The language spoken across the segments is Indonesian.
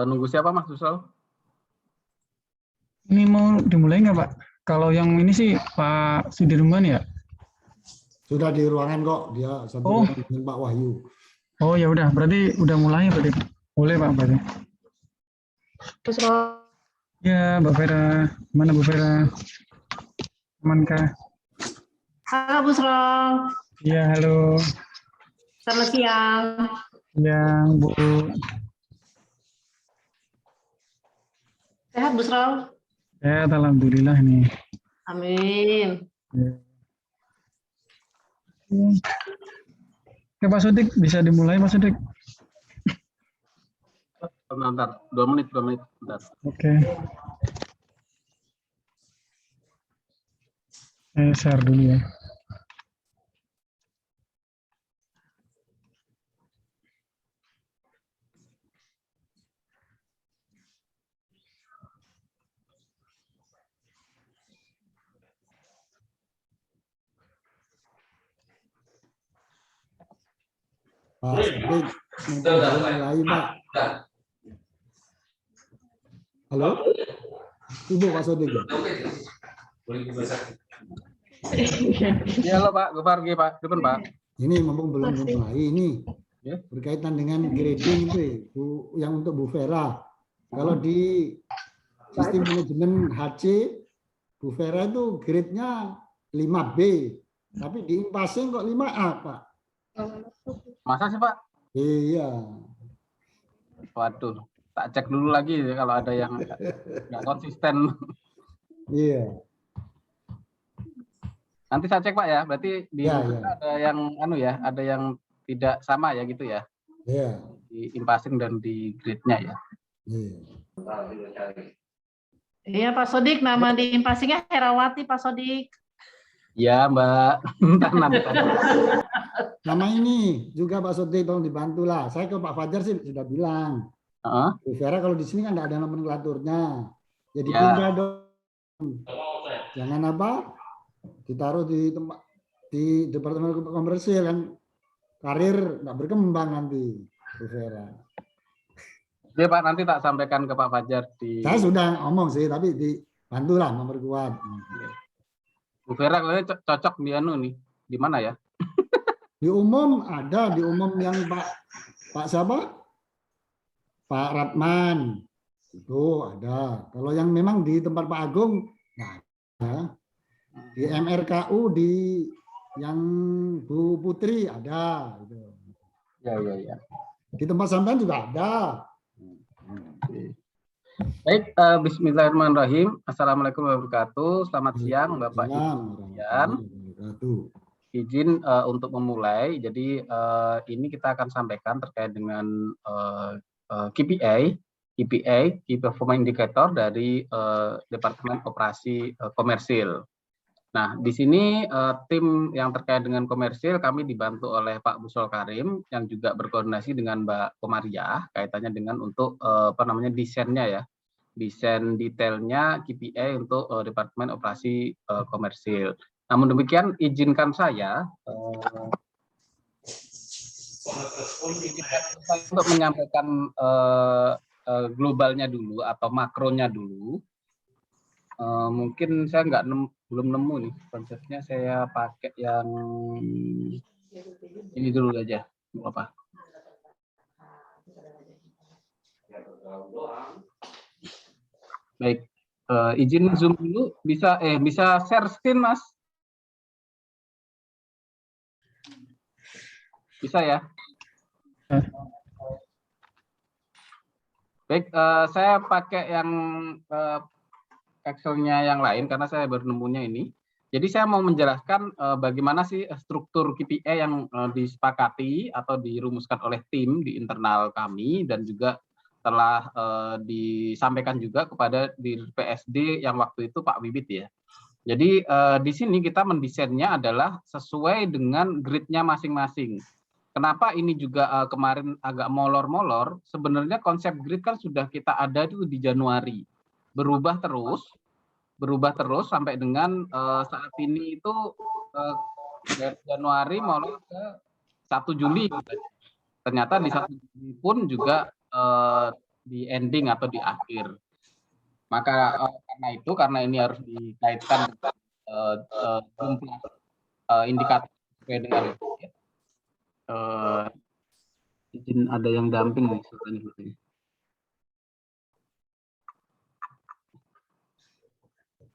Nunggu siapa Mas Busol? Ini mau dimulai nggak Pak? Kalau yang ini sih Pak Sudirman ya? Sudah di ruangan kok, dia satu Oh. ruangan dengan Pak Wahyu. Oh ya udah, berarti udah mulai berarti. Boleh Pak berarti. Ya Mbak Vera, mana Bu Vera? Amankah? Halo Bu Sro, Iya halo, selamat siang. yang Bu. Sehat Bu Sro? Ya alhamdulillah nih. Amin. Ya. Oke Pak Sodik, bisa dimulai Pak Sodik? Bentar, 2 menit, bentar. Oke. Saya share dulu ya. Pak Sodik, mungkin mulai Pak. Halo? Ibu Pak Sodik. Iya halo Pak, Gopar Pak, depan Pak. Ini mumpung belum mulai ini Ya. berkaitan dengan grading itu yang untuk Bu Vera. Kalau di sistem manajemen HC, Bu Vera itu grade-nya 5B, tapi di Impasing kok 5A Pak. Masa sih Pak? Iya. Waduh, tak cek dulu lagi kalau ada yang nggak konsisten. Iya. Nanti saya cek Pak ya, berarti di Ya, ada yang ada yang tidak sama ya gitu ya, Iya. di impasing dan di grid-nya ya. Iya. Iya Pak Sodik, nama di impasingnya Herawati Pak Sodik. Ya Mbak, nanti. Nama ini juga Pak Sodik tolong dibantulah. Saya ke Pak Fajar sih sudah bilang. Bu Vera kalau di sini kan tidak ada nomenklaturnya. Jadi Ya. pindah dong. Jangan apa? Ditaruh di tempat di departemen komersil kan karir nggak berkembang nanti Bu Vera. Oke Pak, nanti tak sampaikan ke Pak Fajar di. Saya sudah ngomong sih tapi dibantulah memperkuat. Bu Vera kayaknya cocok di nih, di mana ya? Di umum ada, di umum yang Pak siapa? Pak Ratman itu ada. Kalau yang memang di tempat Pak Agung nggak ada. Di MRKU di yang Bu Putri ada. Gitu. Ya. Di tempat sampean juga ada. Baik, bismillahirrahmanirrahim. Assalamualaikum warahmatullahi wabarakatuh. Selamat siang Bapak Ibu sekalian. Izin untuk memulai. Jadi ini kita akan sampaikan terkait dengan KPI, Key Performance Indicator dari Departemen Operasi Komersil. Nah, di sini tim yang terkait dengan komersil kami dibantu oleh Pak Busol Karim yang juga berkoordinasi dengan Mbak Komariah kaitannya dengan untuk desainnya ya. Desain detailnya KPI untuk Departemen Operasi Komersil. Namun demikian izinkan saya untuk menyampaikan globalnya dulu atau makronya dulu. Mungkin saya belum nemu nih konsepnya, saya pakai yang ini dulu aja, apa? Baik, izin zoom dulu, bisa share screen Mas? Bisa ya? Baik, saya pakai yang Excel-nya yang lain karena saya baru nemunya ini. Jadi saya mau menjelaskan bagaimana sih struktur KPI yang disepakati atau dirumuskan oleh tim di internal kami dan juga telah disampaikan juga kepada di PSD yang waktu itu Pak Bibit ya. Jadi di sini kita mendesainnya adalah sesuai dengan grid-nya masing-masing. Kenapa ini juga kemarin agak molor-molor? Sebenarnya konsep grid kan sudah kita ada itu di Januari, berubah terus sampai dengan saat ini itu dari Januari molor ke 1 Juli. Ternyata di 1 Juli pun juga di ending atau di akhir. Maka karena ini harus dikaitkan dengan jumlah indikator sesuai dengan izin ada yang damping nih sebenarnya.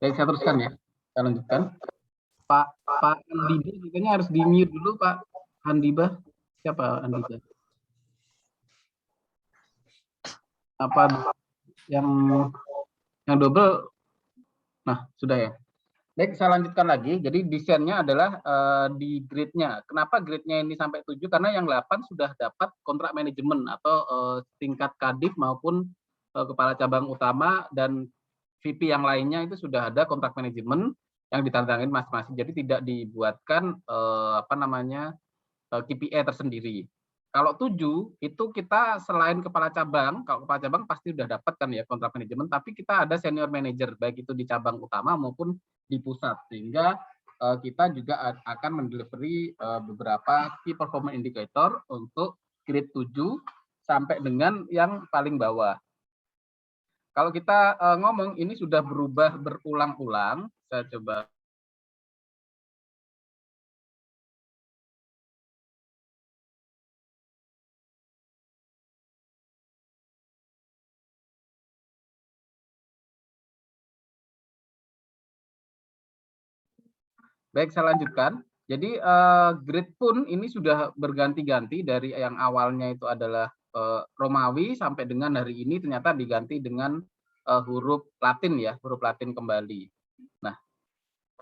Baik, saya teruskan ya. Saya lanjutkan. Pak Andiba kayaknya harus di-mute dulu, Pak Andiba. Siapa Andiba? Apa yang double? Nah, sudah ya. Baik, saya lanjutkan lagi. Jadi desainnya adalah di grid-nya. Kenapa grid-nya ini sampai 7? Karena yang 8 sudah dapat kontrak manajemen atau tingkat kadif maupun kepala cabang utama dan VP yang lainnya itu sudah ada kontrak manajemen yang ditandatangani masing-masing. Jadi tidak dibuatkan KPI tersendiri. Kalau 7 itu kita selain kepala cabang, kalau kepala cabang pasti sudah dapat kan ya kontrak manajemen, tapi kita ada senior manager baik itu di cabang utama maupun di pusat, sehingga kita juga akan mendelivery beberapa key performance indicator untuk grade 7 sampai dengan yang paling bawah. Kalau kita ngomong ini sudah berubah berulang-ulang, saya coba. Baik, saya lanjutkan. Jadi grid pun ini sudah berganti-ganti dari yang awalnya itu adalah Romawi sampai dengan hari ini ternyata diganti dengan huruf Latin ya, huruf Latin kembali. Nah,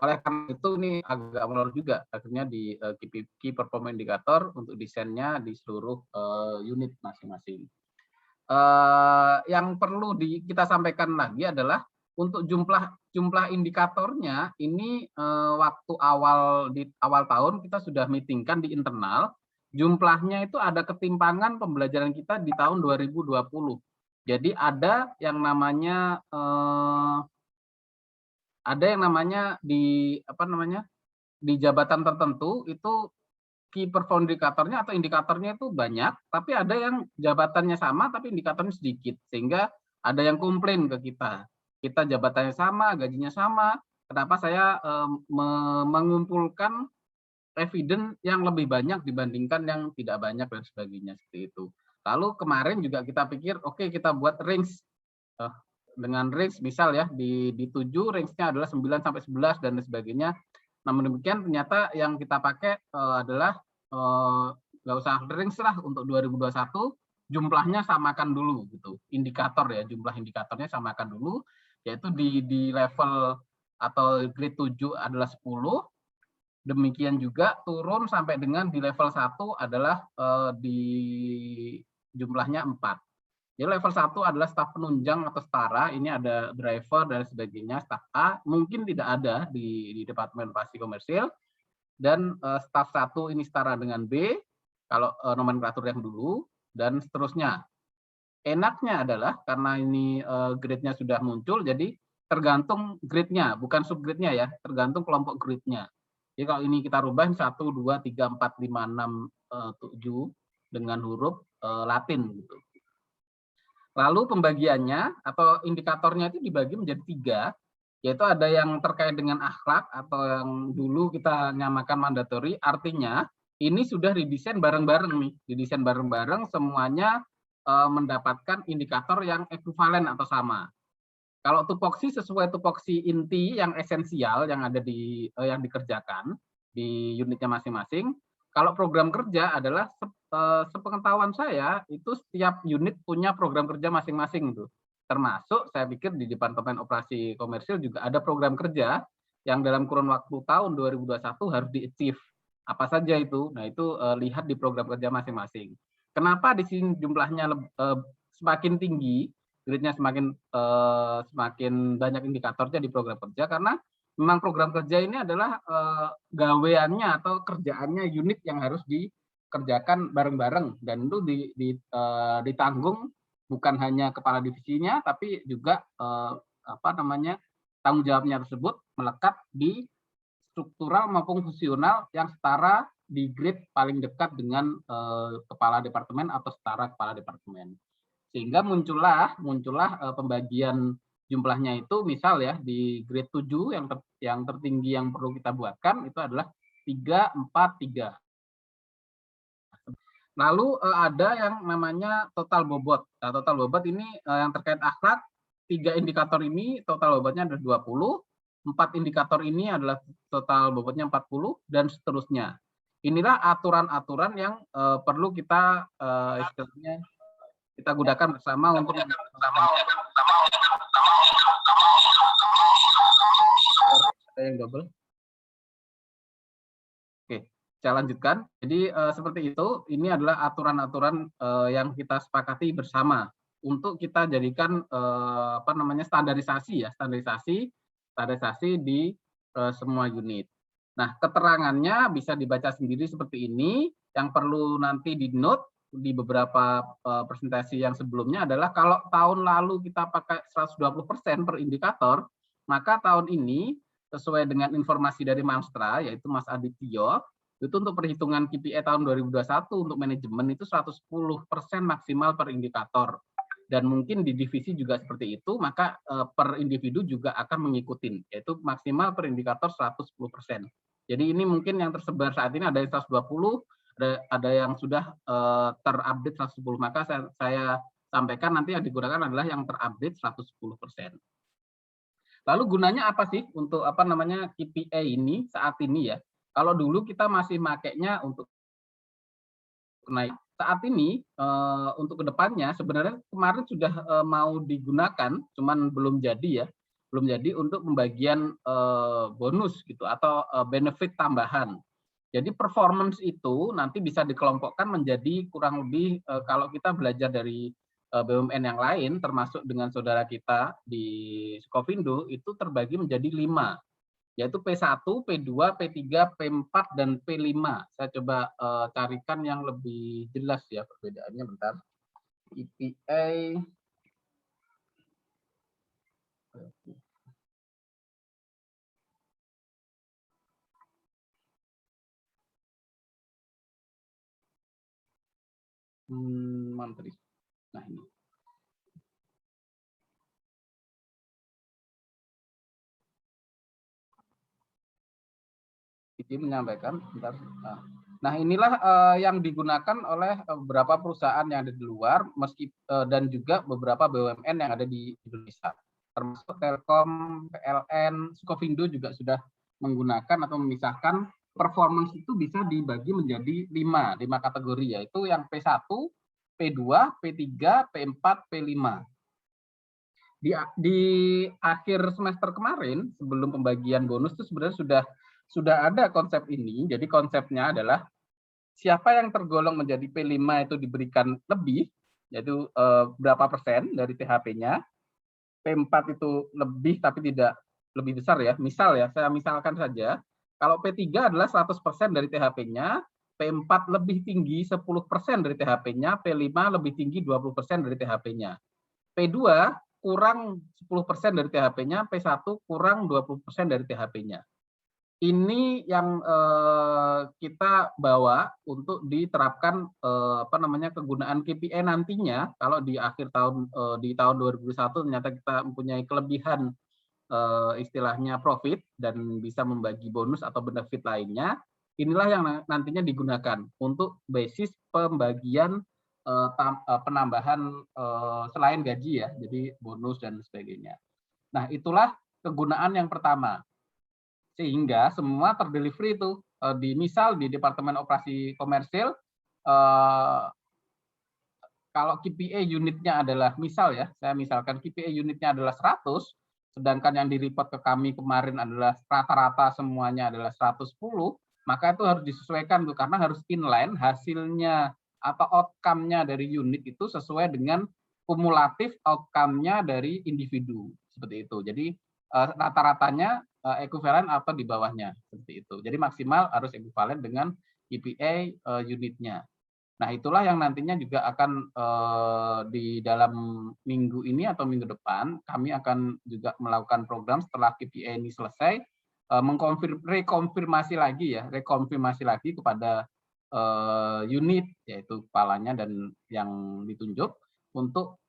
oleh karena itu ini agak molor juga akhirnya di key performance indicator untuk desainnya di seluruh unit masing-masing. Yang perlu kita sampaikan lagi adalah untuk jumlah indikatornya ini waktu di awal tahun kita sudah meetingkan di internal, jumlahnya itu ada ketimpangan pembelajaran kita di tahun 2020. Jadi ada yang namanya di di jabatan tertentu itu key performance indikatornya atau indikatornya itu banyak, tapi ada yang jabatannya sama tapi indikatornya sedikit, sehingga ada yang komplain ke kita jabatannya sama, gajinya sama, kenapa saya mengumpulkan evidence yang lebih banyak dibandingkan yang tidak banyak dan sebagainya seperti itu. Lalu kemarin juga kita pikir oke, kita buat range dengan range misal ya di 7 range-nya adalah 9 sampai 11 dan sebagainya. Namun demikian ternyata yang kita pakai adalah nggak usah range lah untuk 2021, jumlahnya samakan dulu gitu. Indikator ya, jumlah indikatornya samakan dulu, yaitu di level atau grade 7 adalah 10, demikian juga turun sampai dengan di level 1 adalah di jumlahnya 4. Jadi level 1 adalah staf penunjang atau setara, ini ada driver dan sebagainya, staf A mungkin tidak ada di Departemen Operasi Komersil, dan staf 1 ini setara dengan B, kalau nomenklatur yang dulu, dan seterusnya. Enaknya adalah karena ini grade-nya sudah muncul, jadi tergantung grade-nya, bukan subgrade-nya ya, tergantung kelompok grade-nya. Jadi kalau ini kita rubah 1, 2, 3, 4, 5, 6, 7 dengan huruf Latin gitu. Lalu pembagiannya atau indikatornya itu dibagi menjadi 3, yaitu ada yang terkait dengan akhlak atau yang dulu kita nyamakan mandatori, artinya ini sudah didesain bareng-bareng nih, didesain bareng-bareng semuanya mendapatkan indikator yang ekuivalen atau sama. Kalau tupoksi sesuai tupoksi inti yang esensial yang ada yang dikerjakan di unitnya masing-masing. Kalau program kerja adalah sepengetahuan saya itu setiap unit punya program kerja masing-masing itu. Termasuk saya pikir di Departemen Operasi Komersil juga ada program kerja yang dalam kurun waktu tahun 2021 harus di-achieve. Apa saja itu? Nah, itu lihat di program kerja masing-masing. Kenapa di sini jumlahnya semakin tinggi, grade-nya semakin banyak indikatornya di program kerja, karena memang program kerja ini adalah gaweannya atau kerjaannya unit yang harus kerjakan bareng-bareng, dan itu ditanggung bukan hanya kepala divisinya, tapi juga tanggung jawabnya tersebut melekat di struktural maupun fungsional yang setara di grade paling dekat dengan kepala departemen atau setara kepala departemen. Sehingga muncullah pembagian jumlahnya itu, misal ya di grade 7 yang tertinggi yang perlu kita buatkan itu adalah 3, 4, 3. Lalu ada yang namanya total bobot. Nah, total bobot ini yang terkait akhlak, 3 indikator ini total bobotnya ada 20, 4 indikator ini adalah total bobotnya 40, dan seterusnya. Inilah aturan-aturan yang perlu kita istilahnya kita gunakan bersama untuk ada yang double. Oke, saya lanjutkan. Jadi seperti itu, ini adalah aturan-aturan yang kita sepakati bersama untuk kita jadikan standarisasi di semua unit. Nah, keterangannya bisa dibaca sendiri seperti ini. Yang perlu nanti di note di beberapa presentasi yang sebelumnya adalah kalau tahun lalu kita pakai 120% per indikator, maka tahun ini sesuai dengan informasi dari Manstra, yaitu Mas Adityo, itu untuk perhitungan KPI tahun 2021 untuk manajemen itu 110% maksimal per indikator. Dan mungkin di divisi juga seperti itu, maka per individu juga akan mengikuti, yaitu maksimal per indikator 110%. Jadi ini mungkin yang tersebar saat ini ada 120, ada yang sudah terupdate 110, maka saya sampaikan nanti yang digunakan adalah yang terupdate 110%. Lalu gunanya apa sih untuk KPI ini saat ini ya? Kalau dulu kita masih makainya untuk naik. Saat ini untuk kedepannya sebenarnya kemarin sudah mau digunakan, cuman belum jadi ya, belum jadi untuk pembagian bonus gitu atau benefit tambahan. Jadi performance itu nanti bisa dikelompokkan menjadi kurang lebih kalau kita belajar dari BUMN yang lain, termasuk dengan saudara kita di Skovindo, itu terbagi menjadi 5, yaitu P1, P2, P3, P4, dan P5. Saya coba carikan yang lebih jelas ya perbedaannya, bentar. KPI. Mantri. Nah ini. Ini menyampaikan, bentar. Nah inilah yang digunakan oleh beberapa perusahaan yang ada di luar, dan juga beberapa BUMN yang ada di Indonesia, termasuk Telkom, PLN, Skovindo juga sudah menggunakan atau memisahkan performance itu bisa dibagi menjadi 5 kategori, yaitu yang P1, P2, P3, P4, P5. Di akhir semester kemarin, sebelum pembagian bonus itu sebenarnya sudah ada konsep ini. Jadi konsepnya adalah siapa yang tergolong menjadi P5 itu diberikan lebih, yaitu berapa persen dari THP-nya. P4 itu lebih tapi tidak lebih besar ya. Misal ya, saya misalkan saja, kalau P3 adalah 100% dari THP-nya, P4 lebih tinggi 10% dari THP-nya, P5 lebih tinggi 20% dari THP-nya. P2 kurang 10% dari THP-nya, P1 kurang 20% dari THP-nya. Ini yang kita bawa untuk diterapkan kegunaan KPI nantinya. Kalau di akhir tahun di tahun 2021 ternyata kita mempunyai kelebihan istilahnya profit dan bisa membagi bonus atau benefit lainnya, inilah yang nantinya digunakan untuk basis pembagian penambahan selain gaji ya, jadi bonus dan sebagainya. Nah, itulah kegunaan yang pertama. Sehingga semua terdelivery itu misal di Departemen Operasi Komersil, kalau KPI unitnya adalah misal ya, saya misalkan KPI unitnya adalah 100, sedangkan yang di-report ke kami kemarin adalah rata-rata semuanya adalah 110, maka itu harus disesuaikan tuh, karena harus inline hasilnya atau outcome-nya dari unit itu sesuai dengan kumulatif outcome-nya dari individu, seperti itu. Jadi rata-ratanya ekuivalen atau di bawahnya, seperti itu. Jadi maksimal harus ekuivalen dengan KPI unitnya. Nah, itulah yang nantinya juga akan di dalam minggu ini atau minggu depan kami akan juga melakukan program setelah KPI ini selesai, rekonfirmasi lagi kepada unit, yaitu kepalanya dan yang ditunjuk untuk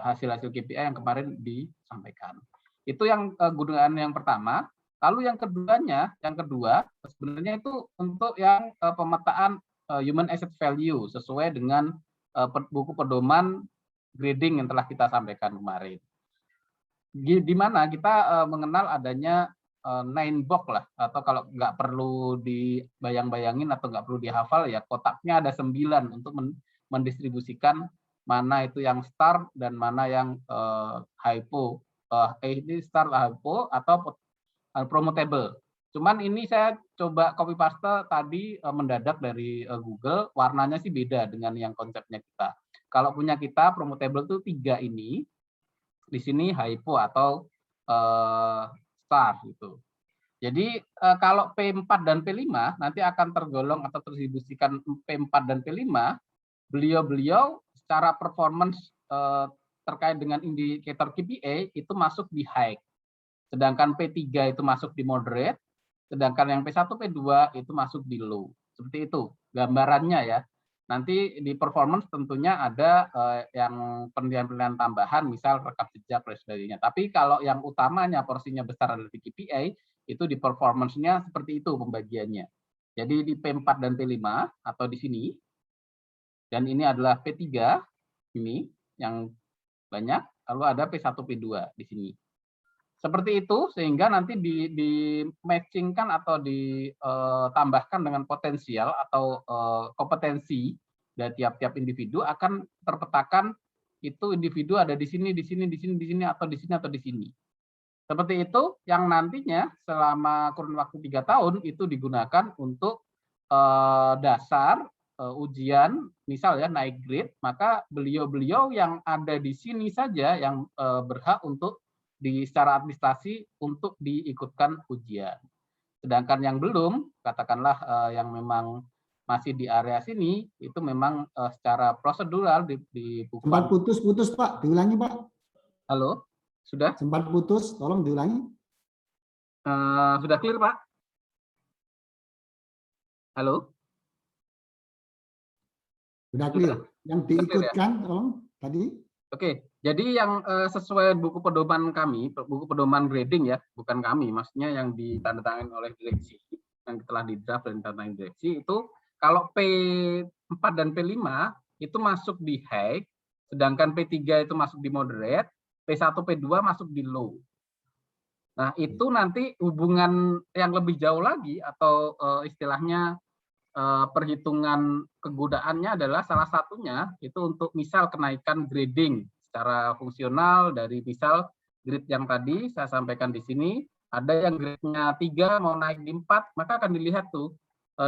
hasil-hasil KPI yang kemarin disampaikan. Itu yang gunaan yang pertama. Lalu yang kedua sebenarnya itu untuk yang pemetaan human asset value sesuai dengan buku pedoman grading yang telah kita sampaikan kemarin. Di mana kita mengenal adanya 9 box lah, atau kalau nggak perlu dibayang-bayangin atau nggak perlu dihafal ya, kotaknya ada 9 untuk mendistribusikan mana itu yang star dan mana yang hypo. Ini star, hypo atau promotable. Cuman ini saya coba copy paste tadi mendadak dari Google, warnanya sih beda dengan yang konsepnya kita. Kalau punya kita promotable itu 3 ini, di sini hypo atau star gitu. Jadi kalau P4 dan P5 nanti akan tergolong atau terdistribusikan P4 dan P5, beliau-beliau secara performance terkait dengan indikator KPI itu masuk di high. Sedangkan P3 itu masuk di moderate, sedangkan yang P1, P2 itu masuk di low. Seperti itu gambarannya ya. Nanti di performance tentunya ada yang penilaian-penilaian tambahan, misal rekam jejak dan sebagainya. Tapi kalau yang utamanya porsinya besar adalah di KPI, itu di performance-nya seperti itu pembagiannya. Jadi di P4 dan P5 atau di sini, dan ini adalah P3, ini yang banyak, lalu ada P1, P2 di sini. Seperti itu, sehingga nanti di matchingkan atau ditambahkan dengan potensial atau kompetensi dari tiap-tiap individu akan terpetakan itu individu ada di sini, di sini, di sini, di sini, atau di sini, atau di sini. Seperti itu, yang nantinya selama kurun waktu 3 tahun itu digunakan untuk dasar ujian, misal ya naik grade, maka beliau-beliau yang ada di sini saja yang berhak untuk secara administrasi untuk diikutkan ujian. Sedangkan yang belum, katakanlah yang memang masih di area sini, itu memang secara prosedural di buku. Sempat putus-putus Pak, diulangi Pak. Halo, sudah? Sempat putus, tolong diulangi. Sudah clear Pak? Halo? Sudah clear. Yang diikutkan, tolong tadi. Oke, jadi yang sesuai buku pedoman kami, buku pedoman grading ya, bukan kami, maksudnya yang ditandatangani oleh direksi, yang telah di-draft dan ditandatangani direksi, itu kalau P4 dan P5 itu masuk di high, sedangkan P3 itu masuk di moderate, P1, P2 masuk di low. Nah, itu nanti hubungan yang lebih jauh lagi atau istilahnya perhitungan kegunaannya adalah salah satunya itu untuk misal kenaikan grading secara fungsional dari misal grade yang tadi saya sampaikan di sini, ada yang grade-nya 3 mau naik di 4, maka akan dilihat tuh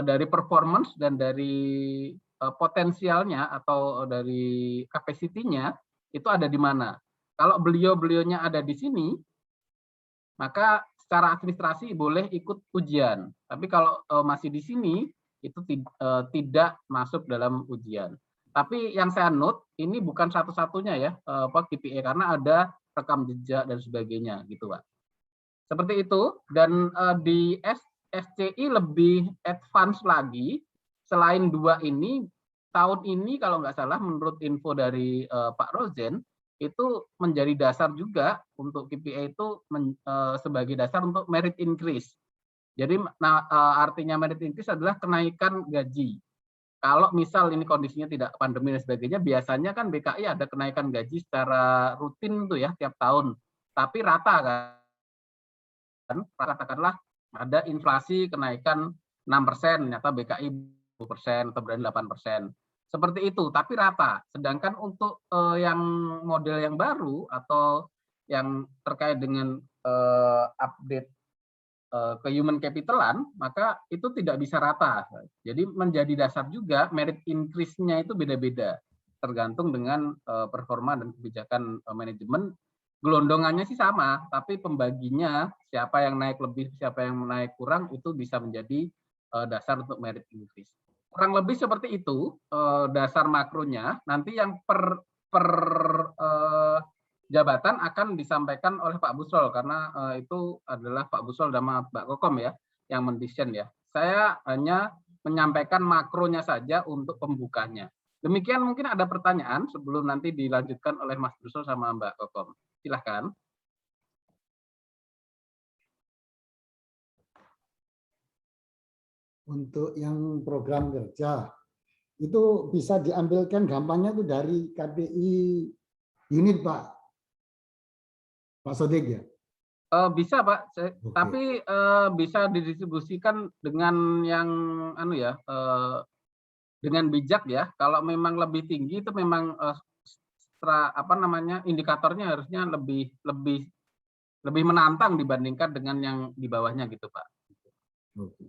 dari performance dan dari potensialnya atau dari capacity-nya itu ada di mana. Kalau beliau-beliaunya ada di sini, maka secara administrasi boleh ikut ujian. Tapi kalau masih di sini itu tidak masuk dalam ujian. Tapi yang saya note ini bukan satu-satunya ya KPI karena ada rekam jejak dan sebagainya gitu Pak. Seperti itu, dan di SCI lebih advance lagi. Selain 2 ini, tahun ini kalau nggak salah menurut info dari Pak Rozen itu menjadi dasar juga untuk KPI itu sebagai dasar untuk merit increase. Jadi artinya merit increase adalah kenaikan gaji. Kalau misal ini kondisinya tidak pandemi dan sebagainya, biasanya kan BKI ada kenaikan gaji secara rutin tuh ya tiap tahun. Tapi rata kan, katakanlah ada inflasi kenaikan 6%, ternyata BKI 10% atau berani 8%. Seperti itu, tapi rata. Sedangkan untuk yang model yang baru atau yang terkait dengan update ke human capitalan, maka itu tidak bisa rata. Jadi menjadi dasar juga merit increase-nya itu beda-beda, tergantung dengan performa dan kebijakan manajemen. Gelondongannya sih sama, tapi pembaginya siapa yang naik lebih, siapa yang naik kurang itu bisa menjadi dasar untuk merit increase. Kurang lebih seperti itu dasar makronya. Nanti yang per jabatan akan disampaikan oleh Pak Busrol, karena itu adalah Pak Busrol dan Mbak Kokom ya yang mendesain ya. Saya hanya menyampaikan makronya saja untuk pembukanya. Demikian, mungkin ada pertanyaan sebelum nanti dilanjutkan oleh Mas Busrol sama Mbak Kokom. Silahkan. Untuk yang program kerja itu bisa diambilkan gampangnya itu dari KPI unit Pak Sodik ya. Bisa Pak, Oke. tapi bisa didistribusikan dengan yang dengan bijak ya. Kalau memang lebih tinggi itu memang indikatornya harusnya lebih menantang dibandingkan dengan yang di bawahnya gitu Pak. Oke.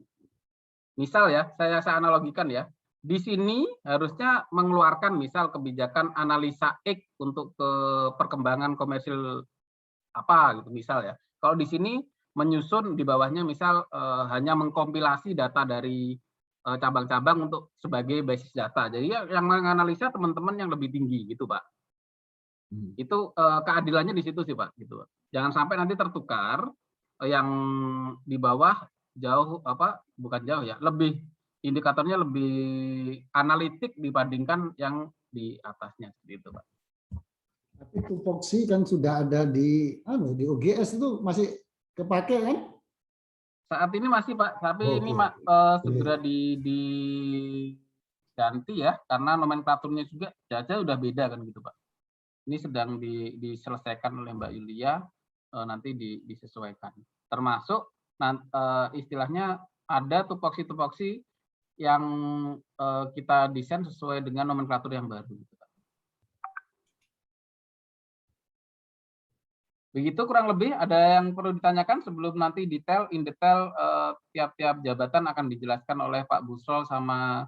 Misal ya, saya analogikan ya. Di sini harusnya mengeluarkan misal kebijakan analisa X untuk ke perkembangan komersil apa gitu misal ya. Kalau di sini menyusun di bawahnya misal hanya mengkompilasi data dari cabang-cabang untuk sebagai basis data. Jadi yang menganalisa teman-teman yang lebih tinggi gitu Pak. Itu keadilannya di situ sih Pak gitu. Jangan sampai nanti tertukar yang di bawah bukan jauh ya, lebih indikatornya lebih analitik dibandingkan yang di atasnya gitu Pak. Tapi tupoksi kan sudah ada di OGS itu masih kepake kan? Saat ini masih Pak, tapi ini segera diganti ya, karena nomenklaturnya juga udah beda kan gitu Pak. Ini sedang diselesaikan oleh Mbak Yulia, nanti disesuaikan. Termasuk istilahnya ada tupoksi-tupoksi yang kita desain sesuai dengan nomenklatur yang baru. Begitu kurang lebih. Ada yang perlu ditanyakan sebelum nanti in detail tiap-tiap jabatan akan dijelaskan oleh Pak Busrol sama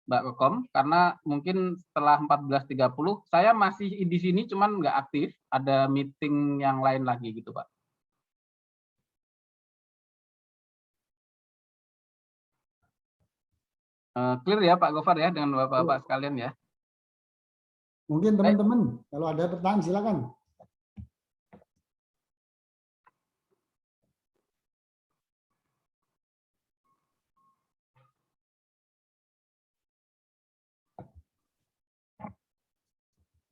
Mbak Kokom, karena mungkin setelah 14.30 saya masih di sini cuman nggak aktif, ada meeting yang lain lagi gitu Pak. Clear ya Pak Gofar ya dengan Bapak-Bapak sekalian ya. Mungkin teman-teman kalau ada pertanyaan silakan.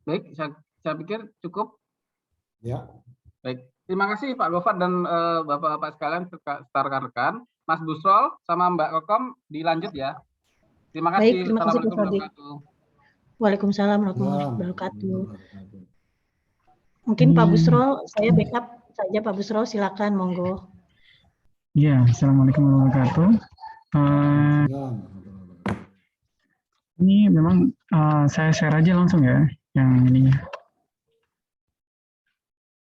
Baik, saya pikir cukup. Ya. Baik, terima kasih Pak Gofar dan Bapak-Bapak sekalian serta rekan-rekan. Mas Busrol sama Mbak Kokom dilanjut ya. Terima kasih. Baik, terima kasih Pak Sodik. Waalaikumsalam warahmatullahi wabarakatuh. Mungkin Pak Busrol, saya backup saja Pak Busrol, silakan monggo. Ya, assalamualaikum warahmatullahi wabarakatuh. Ini memang saya share aja langsung ya, yang ini.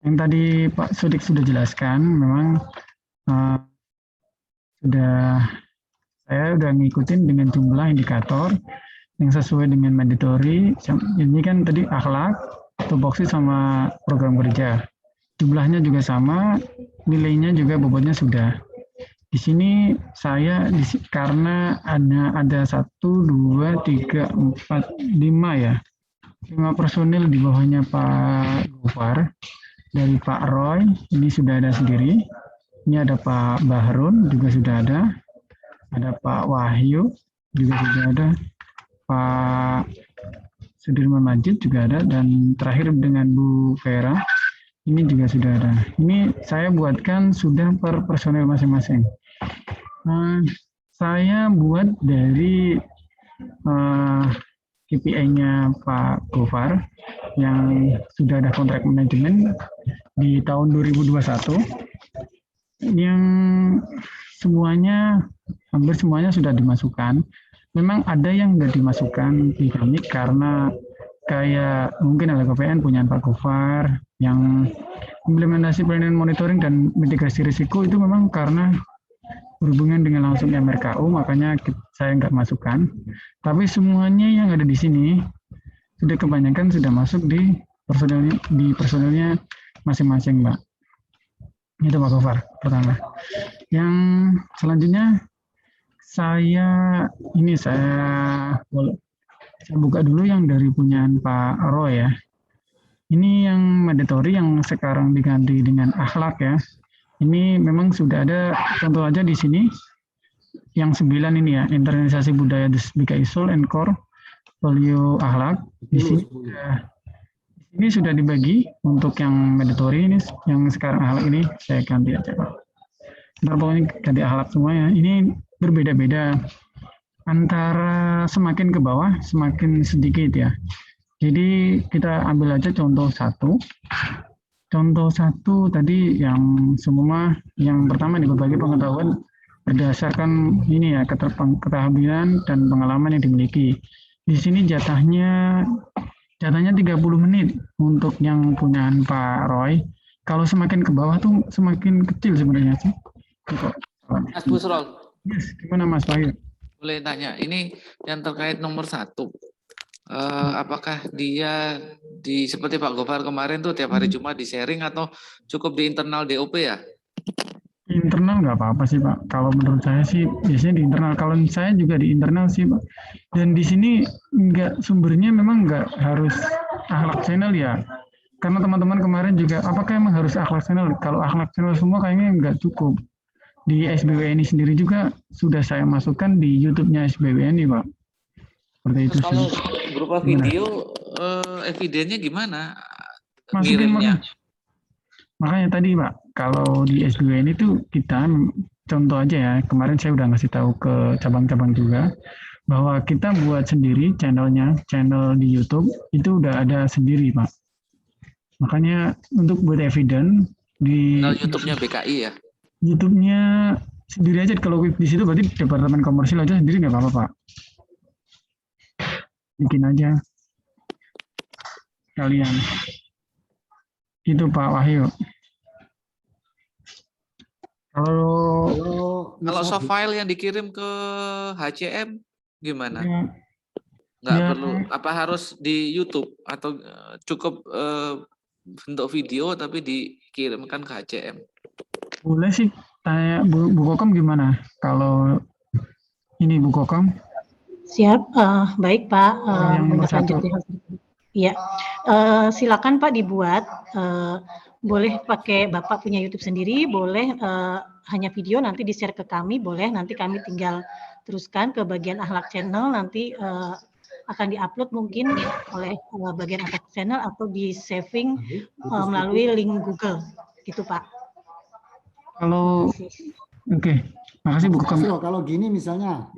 Yang tadi Pak Sodik sudah jelaskan, memang saya udah ngikutin dengan jumlah indikator yang sesuai dengan mandatory. Ini kan tadi akhlak, tupoksi sama program kerja. Jumlahnya juga sama, nilainya juga bobotnya sudah. Di sini saya karena ada 1, 2, 3, 4, 5 ya. 5 personil di bawahnya Pak Gofar. Dari Pak Roy, ini sudah ada sendiri. Ini ada Pak Bahrun, juga sudah ada. Ada Pak Wahyu, juga sudah ada. Pak Sudirman Majid juga ada. Dan terakhir dengan Bu Vera, ini juga sudah ada. Ini saya buatkan sudah per personel masing-masing. Saya buat dari KPI-nya Pak Gofar yang sudah ada kontrak manajemen di tahun 2021 yang hampir semuanya sudah dimasukkan. Memang ada yang nggak dimasukkan di kami karena kayak mungkin LKPN punya Pak Gofar yang implementasi planning monitoring dan mitigasi risiko itu memang karena berhubungan dengan langsung MRKU, makanya saya nggak masukkan. Tapi semuanya yang ada di sini sudah kebanyakan sudah masuk di personelnya masing-masing, Mbak. Itu Pak Gofar pertama. Yang selanjutnya Saya buka dulu yang dari punyaan Pak Roy ya. Ini yang mandatory yang sekarang diganti dengan akhlak ya. Ini memang sudah ada contoh aja di sini yang 9 ini ya, internalisasi budaya BKI Soul and Core Value akhlak. Di sini ini sudah dibagi untuk yang mandatory ini, yang sekarang akhlak ini saya ganti aja Pak. Ntar pokoknya ganti akhlak semuanya. Ini berbeda-beda antara semakin ke bawah semakin sedikit ya. Jadi kita ambil aja contoh satu. Contoh satu tadi yang semua yang pertama nih berbagi pengetahuan berdasarkan ini ya keterampilan dan pengalaman yang dimiliki. Di sini jatahnya 30 menit untuk yang punyaan Pak Roy. Kalau semakin ke bawah tuh semakin kecil sebenarnya sih. Mas Busrol. Yes, gimana Mas Wahyu? Boleh tanya, ini yang terkait nomor 1. Apakah dia seperti Pak Gofar kemarin tuh tiap hari Jumat di sharing atau cukup di internal DOP ya? Internal nggak apa-apa sih Pak. Kalau menurut saya sih biasanya di internal. Kalau saya juga di internal sih Pak. Dan di sini sumbernya memang nggak harus akhlak channel ya. Karena teman-teman kemarin juga apakah emang harus akhlak channel? Kalau akhlak channel semua kayaknya nggak cukup. Di SBWNI sendiri juga sudah saya masukkan di YouTube-nya SBWNI Pak. Seperti itu kalau sih. berupa video evidennya gimana? Masukin Ngirimnya? makanya tadi Pak, kalau di SBWNI itu kita contoh aja ya, kemarin saya udah ngasih tahu ke cabang-cabang juga bahwa kita buat sendiri channel di YouTube itu udah ada sendiri Pak. Makanya untuk buat evidence di YouTube-nya BKI ya? YouTube-nya sendiri aja. Kalau di situ berarti departemen komersil aja sendiri nggak apa-apa Pak. Bikin aja kalian. Itu Pak Wahyu. Kalau soft file yang dikirim ke HCM gimana? Ya, Nggak ya, perlu, apa harus di YouTube atau cukup bentuk video tapi dikirimkan ke HCM? boleh sih tanya Bu Kokom gimana? Kalau ini Bu Kokom? Siap, baik Pak. Yang nomor 1. Iya, silakan Pak dibuat. Boleh pakai Bapak punya YouTube sendiri, boleh hanya video nanti di-share ke kami, boleh nanti kami tinggal teruskan ke bagian akhlak channel, nanti akan di-upload mungkin oleh bagian akhlak channel atau di-saving melalui link Google, gitu Pak. Kalau oke, makasih Bu Kokom. Kalau gini misalnya,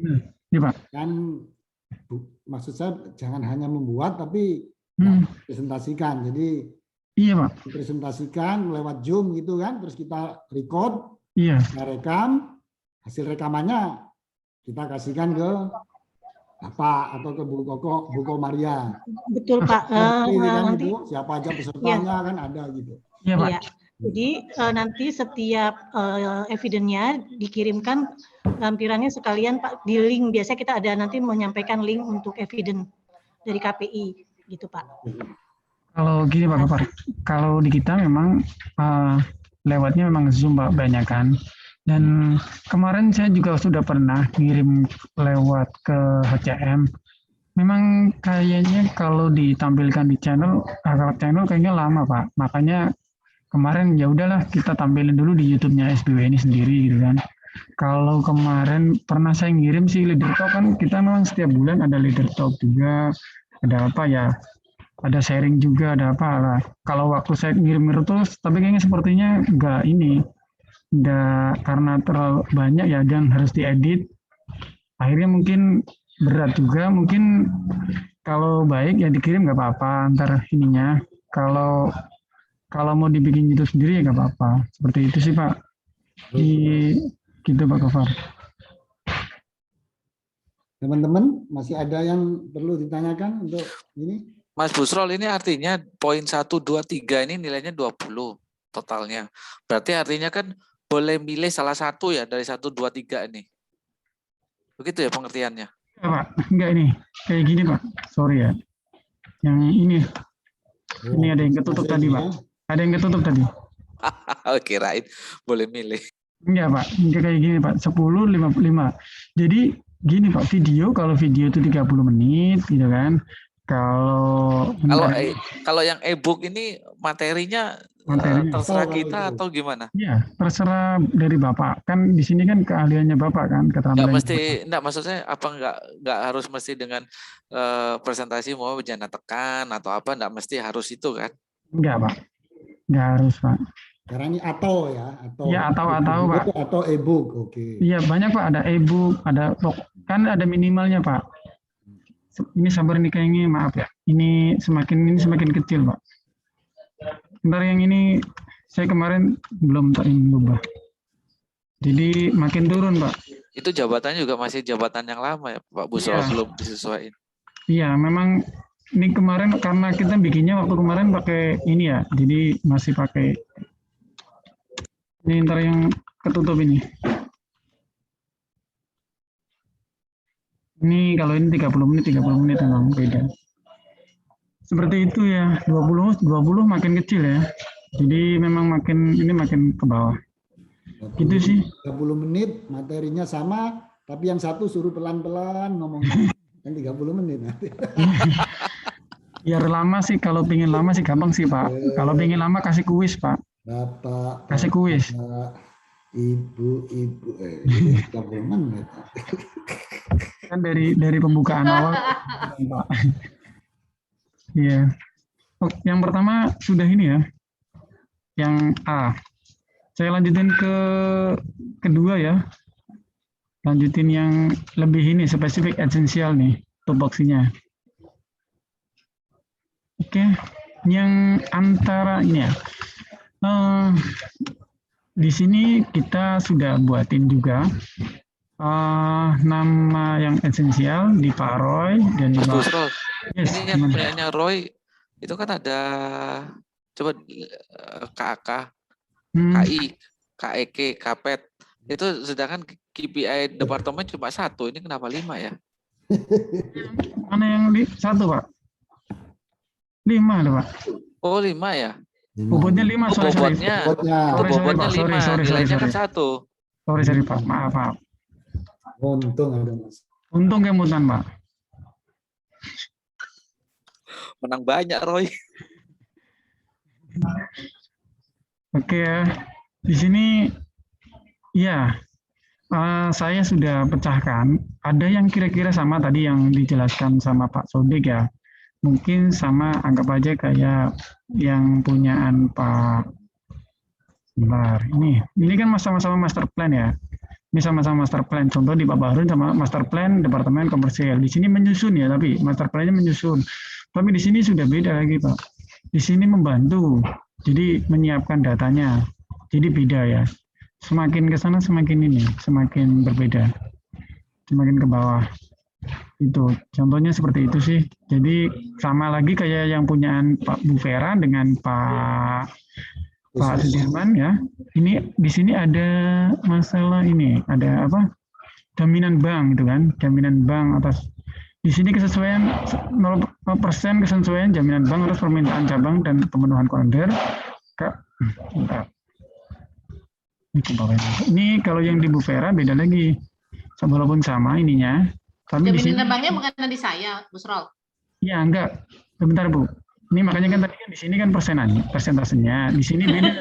Iya Pak. kan maksud saya jangan hanya membuat tapi presentasikan. Jadi Iya Pak. presentasikan lewat Zoom gitu kan, terus kita record, Iya. kita rekam, hasil rekamannya kita kasihkan ke Bapak atau ke Bu Koko Maria. Betul Pak. Nanti siapa aja pesertanya kan ada gitu. Iya Pak. Iya. Jadi nanti setiap evidence-nya dikirimkan lampirannya sekalian Pak di link. Biasanya kita ada nanti menyampaikan link untuk evidence dari KPI gitu Pak. Kalau gini Pak Gofar, kalau di kita memang lewatnya memang Zoom Pak banyak kan. Dan kemarin saya juga sudah pernah ngirim lewat ke HCM. Memang kayaknya kalau ditampilkan di channel kayaknya lama Pak. Makanya kemarin ya udahlah kita tampilin dulu di YouTube-nya SBWNI sendiri gitu kan. Kalau kemarin pernah saya ngirim sih leader talk kan kita memang setiap bulan ada leader talk juga, ada apa ya, ada sharing juga, ada apa lah. Kalau waktu saya ngirim terus, tapi kayaknya sepertinya enggak karena terlalu banyak ya dan harus diedit. Akhirnya mungkin berat juga, mungkin kalau baik ya dikirim nggak apa-apa antar ininya. Kalau mau dibikin YouTube sendiri ya nggak apa-apa. Seperti itu sih Pak. Gitu Pak Gofar. Teman-teman masih ada yang perlu ditanyakan untuk ini? Mas Busrol, ini artinya poin 1, 2, 3 ini nilainya 20 totalnya. Berarti artinya kan boleh milih salah satu ya dari 1, 2, 3 ini. Begitu ya pengertiannya? Ya, Pak, enggak ini. Kayak gini Pak. Sorry ya. Yang ini. Ini ada yang ketutup tadi Pak. Ada yang ketutup tadi. Kirain boleh milih. Enggak, Pak. Enggak kayak gini, Pak. 10, 55. Jadi gini, Pak. Kalau video itu 30 menit, gitu kan. Kalau Kalau bentar, kalau yang e-book ini materinya materinya. terserah Kalau kita itu. atau gimana? Ya, terserah dari Bapak. Kan di sini kan keahliannya Bapak kan, Nggak keterampilannya mesti, Bapak. nggak maksud saya apa nggak harus mesti dengan presentasi mau jangan tekan atau apa, nggak mesti harus itu kan? Enggak, Pak. Enggak harus, Pak. Karena ini atau ya, atau Ya, atau, Pak. video atau e-book. Oke. Iya, banyak, Pak. Ada e-book, kan ada minimalnya, Pak. Ini sabar nih kayaknya, maaf ya. Ini semakin kecil, Pak. Ntar yang ini saya kemarin belum ubah. Jadi makin turun, Pak. Itu jabatannya juga masih jabatan yang lama ya, Pak Busro, Iya. belum disesuaikan. Iya, memang ini kemarin karena kita bikinnya waktu kemarin pakai ini ya. Jadi masih pakai ini ntar yang ketutup ini. Ini kalau ini 30 menit memang beda. Seperti itu ya, 20 makin kecil ya. Jadi memang makin ke bawah. Gitu sih. 30 menit materinya sama, tapi yang satu suruh pelan-pelan ngomong. Kan 30 menit nanti. Biar lama sih, kalau pingin lama sih gampang sih, Pak. Kalau pingin lama kasih kuis, Pak. Bapak, Kasih kuis. Ibu, ini 30 menit. Kan dari pembukaan awal, Pak. Iya. Oh, yang pertama sudah ini ya. Yang A. Saya lanjutin ke kedua ya. Lanjutin yang lebih ini, spesifik esensial nih, tupoksinya. Oke. Yang antara ini ya. Di sini kita sudah buatin juga nama yang esensial di Pak Roy dan di Mas Pak. Busro, Yes, ini yang gimana? punyanya Roy itu kan ada coba KAK, KI, KEK, KPET. Itu sedangkan KPI departemen cuma 1, ini kenapa 5 ya? Mana yang satu, Pak? 5 ada, Pak. Oh 5 ya? Bobotnya 5, Oh, sorry. bobotnya Pak. Sorry, nilainya kan 1. Sorry, Pak. Maaf. Untung ada Mas. Untung kemutan, Pak. Menang banyak Roy. Oke ya. Di sini ya saya sudah pecahkan. Ada yang kira-kira sama tadi yang dijelaskan sama Pak Sodik ya. Mungkin sama, anggap aja kayak yang punyaan Pak. Sebentar, ini kan sama-sama master plan ya. Ini sama-sama master plan. Contoh di Pak Bahrun sama master plan Departemen Komersial. Di sini menyusun ya, tapi master plan-nya menyusun. Tapi di sini sudah beda lagi, Pak. Di sini membantu. Jadi menyiapkan datanya. Jadi beda ya. Semakin ke sana semakin berbeda. Semakin ke bawah. Itu contohnya seperti itu sih. Jadi sama lagi kayak yang punyaan Pak Bu Vera dengan Pak Sudirman ya. Ini di sini ada masalah ini, ada apa? Jaminan bank gitu kan. Jaminan bank atas di sini kesesuaian 0% kesesuaian jaminan bank atas permintaan cabang dan pemenuhan koridor. Ini kalau yang di Bu Vera beda lagi. Walaupun sama ininya, tapi di sini Jaminan banknya bukan di saya, Busrol. ya enggak. Sebentar, Bu. Ini makanya kan tadi kan di sini kan persentasenya. Di sini beda.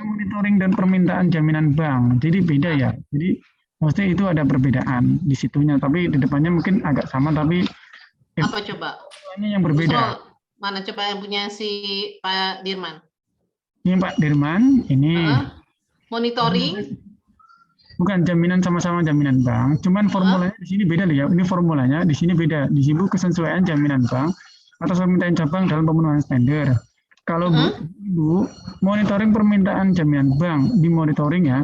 Monitoring dan permintaan jaminan bank. Jadi beda ya. Jadi maksudnya itu ada perbedaan di situnya, tapi di depannya mungkin agak sama tapi Apa coba? ini yang berbeda. Busrol, mana coba yang punya si Pak Dirman? Ini Pak Dirman, ini Monitoring. bukan jaminan, sama-sama jaminan bank, cuman formulanya di sini beda ya. Ini formulanya di sini beda. Di sini kesesuaian jaminan bank atas permintaan cabang dalam pemenuhan standar. Kalau Bu, monitoring permintaan jaminan bank di monitoring ya,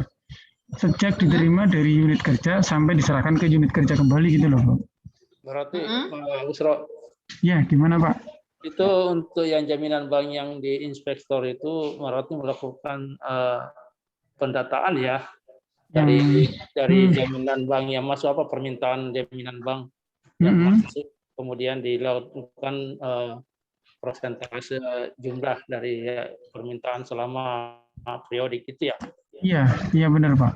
sejak diterima dari unit kerja sampai diserahkan ke unit kerja kembali gitu loh, Bu. Berarti Pak Busro, Ya, gimana Pak? itu untuk yang jaminan bank yang di inspektor itu berarti melakukan pendataan ya dari jaminan bank yang masuk, apa permintaan jaminan bank yang masuk, kemudian dilakukan persentase jumlah dari permintaan selama periodik itu ya. Iya benar Pak.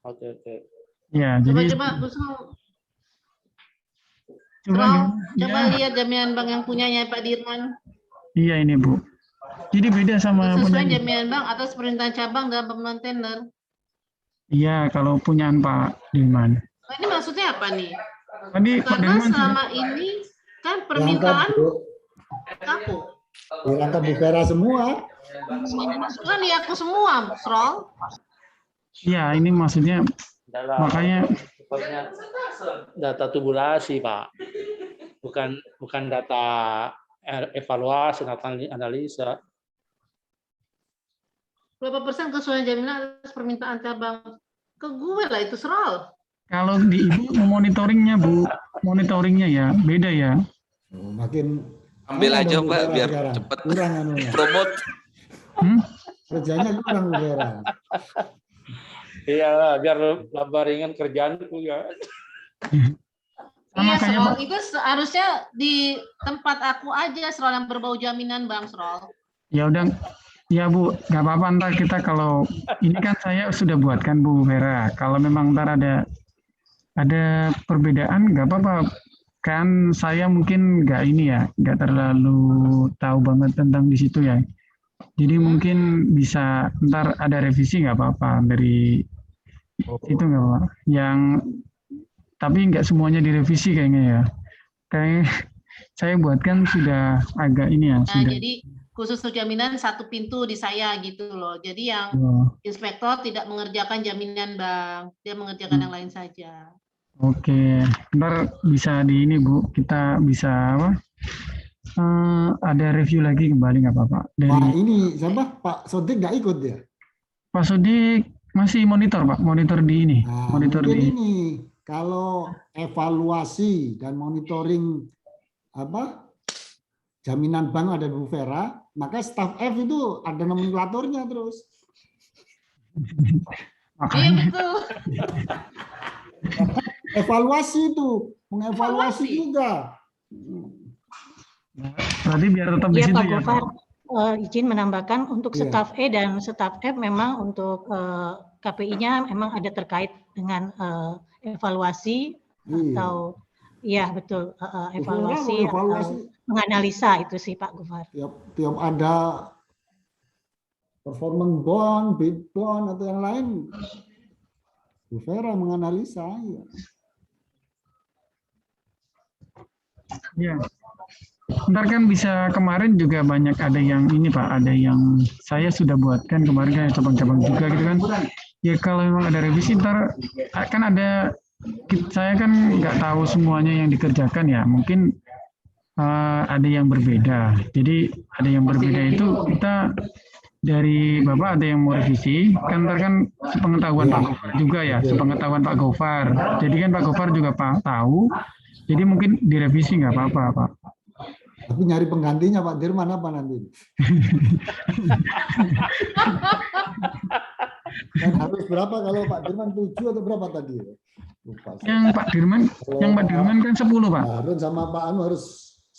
Oke. Ya, jadi Coba Bu Sro, coba coba ya, lihat jaminan bank yang punyanya Pak Dirman. iya ini Bu. Jadi beda sama Sesuai punya. jaminan bank atas perintah cabang dalam pemenuhan tender. Iya, kalau punyaan Pak Dirman. Nah, ini maksudnya apa nih? Tadi Pak Karena Dirman selama ini kan Langkah permintaan Bu, kapuk. langkah Bu Vera semua. Kan ya aku semua, Srol. iya ini maksudnya makanya Sifatnya data tabulasi, Pak. Bukan data evaluasi, data analisa. Berapa persen kesesuaian jaminan atas permintaan cabang? Ke gue lah itu, Srol. kalau di Ibu monitoringnya Bu, monitoringnya ya beda ya. Oh, makin Ambil mana aja dong Bu Mbak Vera biar sekarang? cepet Kurang anunya. promote. Kerjanya kurang Bu Vera. Iya, biar tambah ringan kerjaanku ya. Sama Iya, kayak Srol. Itu seharusnya di tempat aku aja, Srol, yang berbau jaminan bank, Srol. ya udah ya Bu, nggak apa-apa ntar kita kalau ini kan saya sudah buatkan Bu Vera. Kalau memang ntar ada perbedaan nggak apa-apa. Kan saya mungkin nggak ini ya, nggak terlalu tahu banget tentang di situ ya. Jadi mungkin bisa ntar ada revisi nggak apa-apa dari itu nggak apa-apa. Yang tapi nggak semuanya direvisi kayaknya ya. Kayak saya buatkan sudah agak ini ya. Nah, Sudah. jadi khusus untuk jaminan satu pintu di saya gitu loh. Jadi yang Oh, inspektor tidak mengerjakan jaminan bank, dia mengerjakan yang lain saja. oke, ntar bisa di ini Bu, kita bisa apa? Ada review lagi kembali nggak apa-apa. Pak Dari ini siapa? Pak Sodik nggak ikut ya? Pak Sodik masih monitor Pak, monitor di ini, Nah, monitor mungkin di. ini kalau evaluasi dan monitoring apa jaminan bank ada Bu Vera, maka staf F itu ada nomenklaturnya terus. Iya, Makanya betul. Evaluasi itu, mengevaluasi Evaluasi. juga. berarti biar tetap di Iya situ Pak ya. Gofar, izin menambahkan untuk Iya. staf E dan staf F memang untuk KPI-nya memang ada terkait dengan evaluasi Iya. atau iya betul evaluasi evaluasi atau menganalisa itu sih Pak Gofar. tiap ada performance bond, bid bond atau yang lain, Bu Vera menganalisa. Ya. Iya. Ntar kan bisa kemarin juga banyak ada yang ini Pak, ada yang saya sudah buatkan kemarin kan cabang-cabang juga gitu kan. Ya kalau memang ada revisi ntar kan ada, saya kan nggak tahu semuanya yang dikerjakan ya, mungkin ada yang berbeda. Jadi ada yang berbeda itu kita dari Bapak ada yang mau revisi, kan ntar kan sepengetahuan Pak Gofar juga ya, sepengetahuan Pak Gofar. Jadi kan Pak Gofar juga Pak tahu, jadi mungkin direvisi nggak apa-apa Pak. Tapi nyari penggantinya Pak Dirman apa nanti? Dan harus berapa kalau Pak Dirman 7 atau berapa tadi? Lupa. Yang Pak Dirman kan 10 Pak. Harun sama Pak Anu harus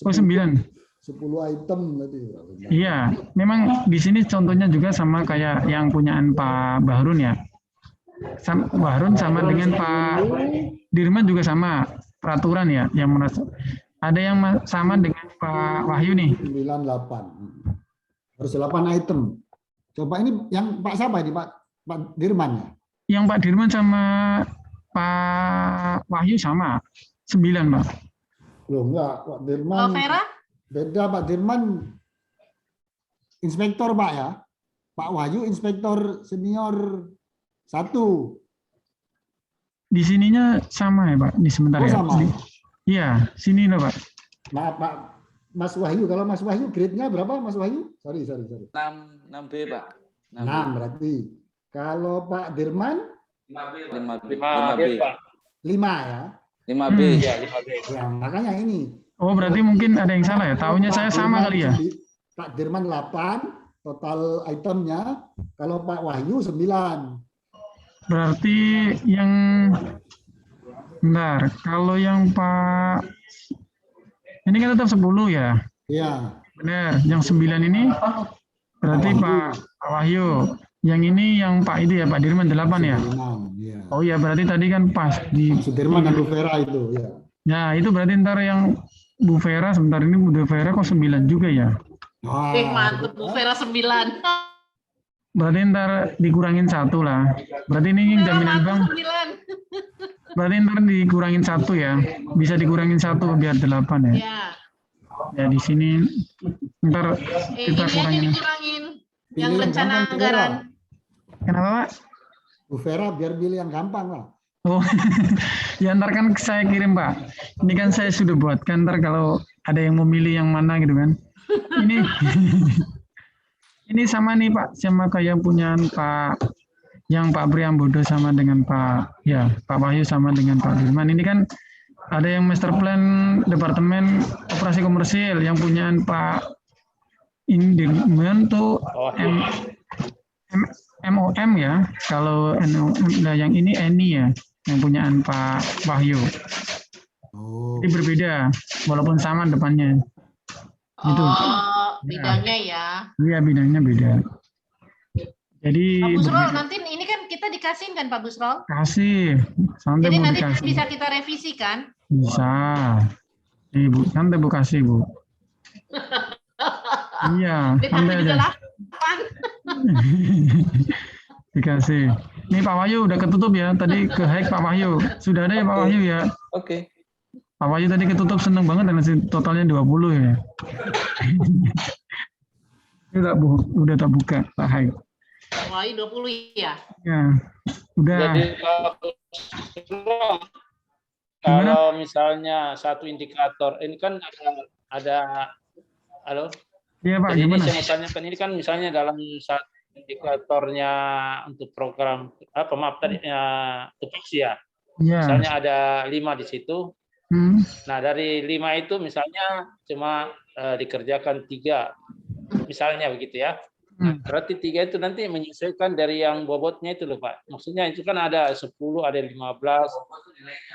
Oh 9. 10 item tadi. Iya, memang di sini contohnya juga sama kayak yang punyaan Pak Bahrun ya. Bahrun sama dengan Pak Dirman juga sama peraturan ya, yang merasa ada yang sama dengan Pak Wahyu nih. 98. Harus 8 item. Coba ini yang Pak siapa ini Pak Dirman ya? Yang Pak Dirman sama Pak Wahyu sama 9 Pak. Loh enggak, Pak Dirman. Kalau Vera? Beda Pak Dirman inspektor Pak ya. Pak Wahyu inspektor senior 1. Di sininya sama ya Pak, di sebentar Oh, ya. sama. Iya, sini loh Pak. Maaf Pak, Mas Wahyu, kalau Mas Wahyu grade-nya berapa Mas Wahyu? Sorry. 6B Pak. 6 berarti. Kalau Pak Dirman 5B. 5B, Pak. 5 ya. 5B. Iya, 5B. Ya, makanya ini. Oh berarti mungkin ada yang salah ya, tahunya Pak saya sama Dirman kali ya. Pak Dirman 8 total itemnya, kalau Pak Wahyu 9. Berarti yang bentar, kalau yang Pak ini kan tetap 10 ya. Iya. Benar, yang 9 ini berarti Pak Wahyu. Yang ini yang Pak itu ya, Pak Dirman 8 ya? Sudirman, ya. Oh iya, berarti tadi kan pas di... Sudirman dan Bu Vera itu, ya. Ya, itu berarti ntar yang Bu Vera, sebentar ini Bu Vera kok 9 juga ya? Mantep, Bu Vera 9. Berarti ntar dikurangin 1 lah. Berarti ini jaminan bank, 9. berarti ntar dikurangin 1 ya? Bisa dikurangin 1 biar 8 ya? Ya. Ya di sini ntar kita Ini aja kurangin. dikurangin. Yang Pilih rencana gampang, Bu Vera. anggaran. Kenapa Pak? Bu Vera biar pilih yang gampang lah. Oh, ya ntar kan saya kirim Pak. Ini kan saya sudah buatkan, ntar kalau ada yang mau milih yang mana gitu kan. Ini ini sama nih Pak, sama kayak punya Pak, yang Pak Priambodo sama dengan Pak, ya Pak Wahyu sama dengan Pak Dirman. Ini kan ada yang master plan Departemen Operasi Komersil, yang punyaan Pak Indirman tuh MOM ya. Kalau NOM, nah yang ini ENI ya, yang punyaan Pak Wahyu. Oh, Ini berbeda, walaupun sama depannya. Itu. Oh, bidangnya ya. Iya, bidangnya beda. Jadi Pak Busrol, berbeda. nanti ini kan kita dikasihin kan Pak Busrol? Kasih, santai Jadi Bu nanti dikasih. bisa kita revisi kan? Bisa. Ibu, santai Bu kasih Bu. Iya, Dia santai juga aja. 8. Dikasih. Ini Pak Wahyu udah ketutup ya. Tadi ke hack Pak Wahyu. Sudah ada ya Pak Wahyu ya. Oke. Pak Wahyu tadi ketutup, seneng banget dengan totalnya 20 ya. Ini tak Bu, udah tak buka Pak Haik. Wah, 20 ya. Ya, udah. Jadi kalau misalnya satu indikator, ini kan ada halo. Iya Pak, Jadi ini gimana? saya mau tanyakan, ini kan misalnya dalam satu indikatornya untuk program maaf tadi tupoksi ya. Iya. Misalnya ada 5 di situ. Hmm. Nah, dari 5 itu misalnya cuma dikerjakan 3. Misalnya begitu ya. Nah, berarti 3 itu nanti menyesuaikan dari yang bobotnya itu loh Pak. Maksudnya itu kan ada 10, ada 15.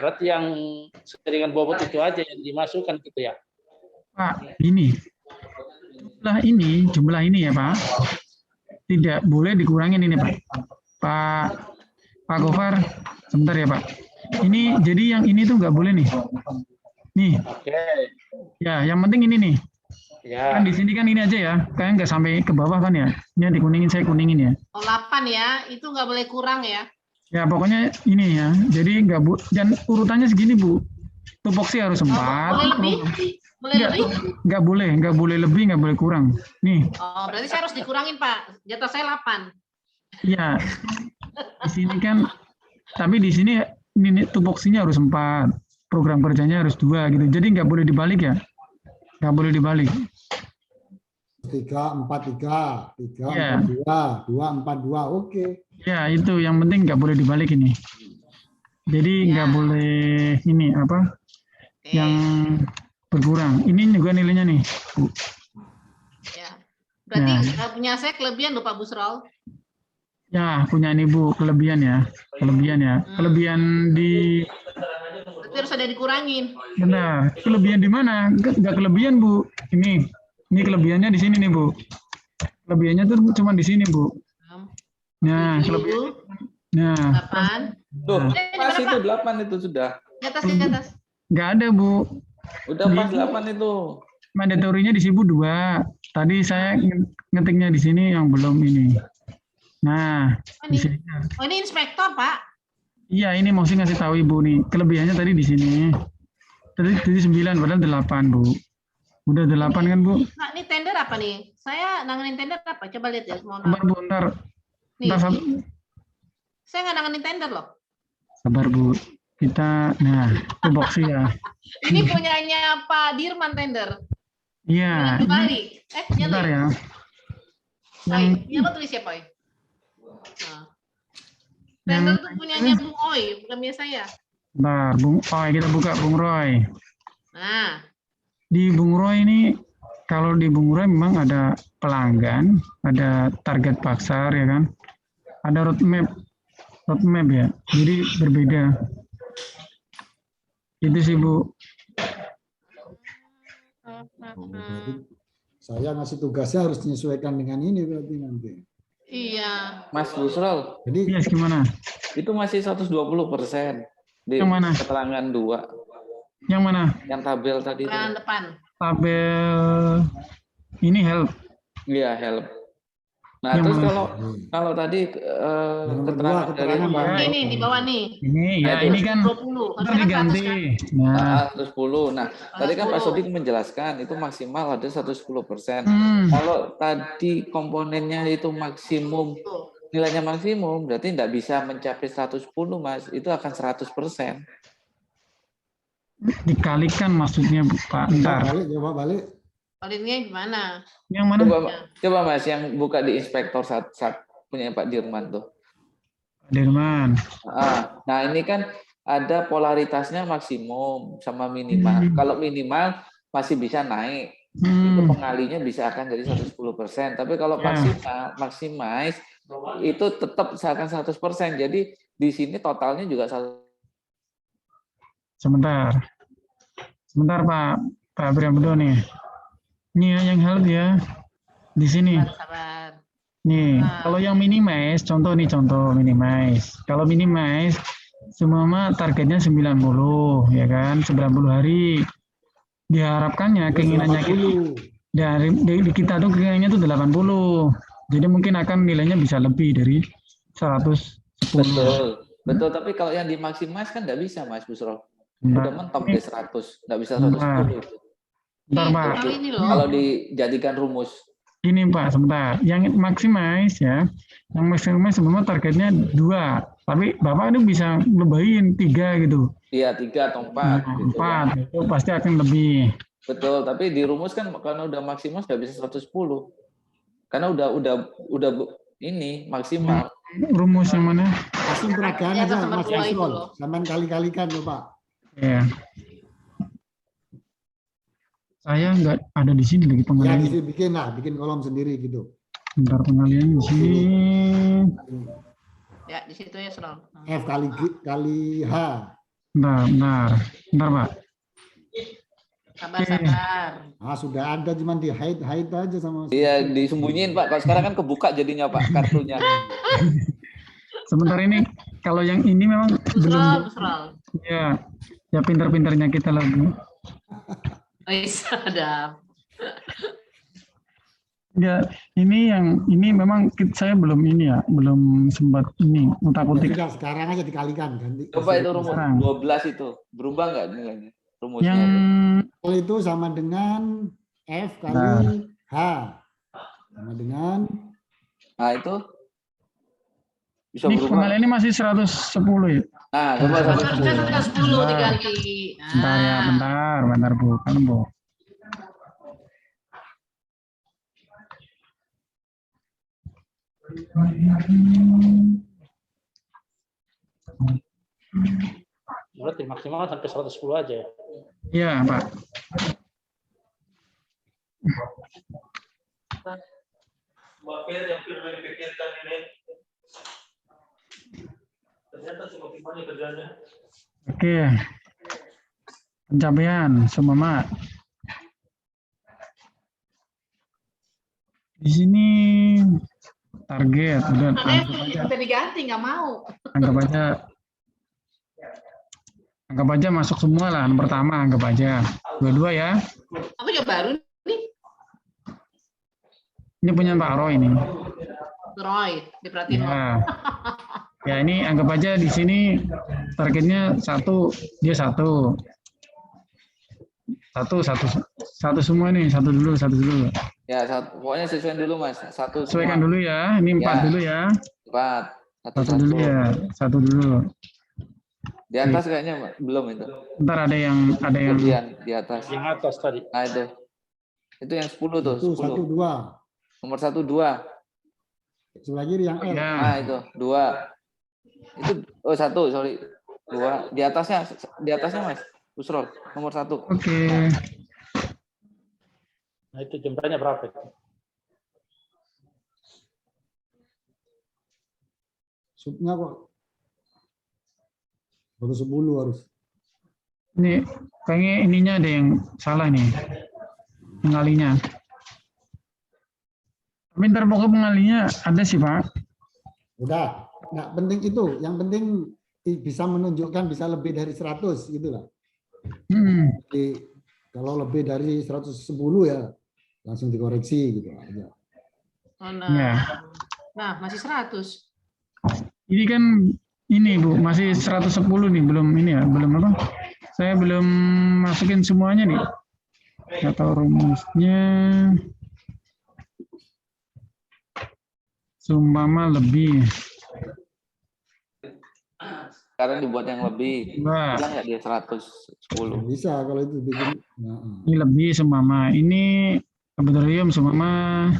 Berarti yang dengan bobot itu aja yang dimasukkan gitu ya. Pak, ini. Jumlah ini ya Pak. Tidak boleh dikurangin ini Pak. Pak Gofar, sebentar ya Pak. Ini jadi yang ini tuh nggak boleh nih. Nih. Oke. Ya, yang penting ini nih. Ya. Kan di sini kan ini aja ya. Kan nggak sampai ke bawah kan ya. Ini dikuningin, saya kuningin ya. Oh, 8 ya. Itu nggak boleh kurang ya. Ya pokoknya ini ya. Jadi nggak Bu. Dan urutannya segini Bu. Tupoksi harus 4. Boleh lebih? Boleh lebih? Nggak boleh lebih, nggak boleh kurang. Nih. Oh, berarti saya harus dikurangin Pak. Jatah saya 8. Iya. Di sini kan. Tapi di sini ini tupoksinya harus 4. Program kerjanya harus 2 gitu. Jadi nggak boleh dibalik ya. Nggak boleh dibalik. 3, 4, 3, 3, Ya. 4, 2, 2, 4, 2, oke. Ya itu yang penting nggak boleh dibalik ini. Jadi nggak boleh ini apa yang berkurang. Ini juga nilainya nih. Bu. Ya. Berarti punya saya kelebihan loh Pak Busrol. Ya punya ini Bu kelebihan ya. Kelebihan ya. Kelebihan di Berarti harus ada dikurangin. benar. Kelebihan di mana? Nggak kelebihan Bu. Ini kelebihannya di sini nih Bu. Kelebihannya tuh cuma di sini Bu. Nah, kelebihan. Nah, 8. Tuh, Di pas berapa? itu 8 itu sudah. Di atas. nggak ada Bu. Udah pas 8 itu. Mandatorinya di sini 2. Tadi saya ngetiknya di sini yang belum ini. Nah, di sini. Oh, ini inspektor Pak. Iya, ini mau sih ngasih tahu Ibu nih. Kelebihannya tadi di sini. Tadi 9 padahal 8 Bu. Udah 8 kan Bu? Nah, ini tender apa nih? Saya nanganin tender apa? Coba lihat ya. Mohon Sabar maaf. Bu, ntar. Nih, Ntar saya nggak nanganin tender loh. sabar Bu. Kita, nah, itu boxy ya. Ini punyanya Pak Dirman tender. Iya. Kembali. Bentar Nyala. ya. Yang lo tulis siapa ya? Nah. Tender itu punyanya Bung Oi, bukan punya saya. Bentar, Bung Roy, kita buka Bung Roy. Nah, Di Bung Roy ini, kalau di Bung Roy memang ada pelanggan, ada target pasar ya kan. Ada roadmap ya. Jadi berbeda. Itu sih Bu. Berarti saya ngasih tugasnya harus menyesuaikan dengan ini berarti nanti. Iya. Mas Busrol, Jadi Yes, gimana? itu masih 120% di Yang mana? keterangan 2. Yang mana? Yang tabel tadi itu. Keterangan depan. Tabel ini help. Iya, help. Nah, Yang terus mana? kalau tadi yang nomor 2 keterangan dari keterangan Pak, Bang. Ini di bawah nih. Ini ya, Nah, itu. ini kan 20. ntar Harusnya kan 100 diganti. kan? Nah, 110. Nah, tadi kan Pak 110. Sodik menjelaskan itu maksimal ada 110%. hmm, Kalau tadi komponennya itu maksimum, Tuh. nilainya maksimum, berarti tidak bisa mencapai 110, Mas. Itu akan 100%. dikalikan maksudnya Pak. Ntar. Coba balik. Palingnya gimana? Yang mana? Coba Mas, yang buka di inspektor saat punya Pak Dirman tuh. Dirman. Nah, ini kan ada polaritasnya maksimum sama minimal. Kalau minimal masih bisa naik. Itu pengalinya bisa akan jadi 110%. Tapi kalau maximize itu tetap misalkan 100%. Jadi di sini totalnya juga 100%. Sebentar Pak Abraham Bedo nih. Ini ya yang help ya. Di sini. Sabar. Nih, kalau yang minimize, contoh minimize. Kalau minimize, semua targetnya 90, ya kan? 90 hari. Diharapkannya, keinginannya dari kita tuh keinginannya tuh 80. Jadi mungkin akan nilainya bisa lebih dari 110. Betul. Tapi kalau yang dimaksimis kan nggak bisa, Mas Busro. Nah, udah mentok di 100, nggak bisa 110 itu. Bentar, Pak. Kalau dijadikan rumus. Ini Pak, sebentar. Yang maximize ya, yang maximize sebenarnya targetnya 2. Tapi Bapak itu bisa lebahin 3 gitu. Iya, 3 atau 4. Nah, gitu, 4, ya. itu pasti akan lebih. Betul, tapi di rumus kan karena udah maksimal nggak bisa 110. Karena udah ini maksimal. Rumus yang mana? Langsung peragaan aja Mas Busrol. Sampai kali-kalikan loh Pak. Ya. Saya nggak ada di sini lagi Ya, pengalian. bikin kolom sendiri gitu. Bentar, pengalian di sini. Ya, di situ ya, Srol. F kali H. Bentar, Pak. Sabar. Sudah ada, cuman di hide aja sama. Iya, disembunyiin Pak. Kalau sekarang kan kebuka jadinya Pak kartunya. Sebentar ini, kalau yang ini memang belum. Srol. Ya pintar-pintarnya kita lagi. Sadap. Ya, ini memang saya belum sempat ini utak-utik. Sekarang aja dikalikan ganti. Coba itu rumus 12 itu berubah nggak nilainya? Rumusnya yang itu sama dengan F kali H sama dengan itu bisa ini berubah. pengalian ini masih 110 ya. Nah, coba 110 diganti. Bentar Bu, kan Bu. Berarti maksimal sampai 110 aja ya? Iya, Pak. Oke. Pencapaian semua. Di sini target udah Kita diganti, nggak mau. anggap aja masuk semua lah. Yang pertama anggap aja. Dua ya. Apa yang baru nih? Ini punya Pak Roy ini. Roy, diperhatiin. Ya ini anggap aja di sini targetnya 1, dia 1. Satu semua nih, satu dulu. Ya, pokoknya sesuaikan dulu Mas. Sesuaikan dulu ya. Ini 4 dulu ya. 4. Satu dulu ya. 1 dulu. Di atas kayaknya belum itu. Ntar ada yang di atas. Yang atas tadi. Nah, itu yang 10 tuh. itu 1, 2. Nomor 1, 2. Lagi yang L. Ya. Nah, itu 2. Itu 1, sorry. 2. Di atasnya Mas Busrol, nomor 1. Oke. Nah, itu jumlahnya berapa itu? Subnya kok 110 harus. Ini kayaknya ininya ada yang salah nih. Pengalinya. Tapi ntar pokok pengalinya ada sih Pak. Udah, nggak penting itu. Yang penting bisa menunjukkan bisa lebih dari 100 gitu lah. Jadi kalau lebih dari 110 ya langsung dikoreksi gitu aja. Oh, nah. Ya. Nah, masih 100. Ini kan ini Bu, masih 110 nih, belum ini ya, belum apa? Saya belum masukin semuanya nih. Nggak tahu rumusnya. Sumpama lebih. Sekarang dibuat yang lebih. Wah. Bilang nggak dia 110. Bisa kalau itu bikin. Ini lebih sumpama. Ini laboratorium sumpama.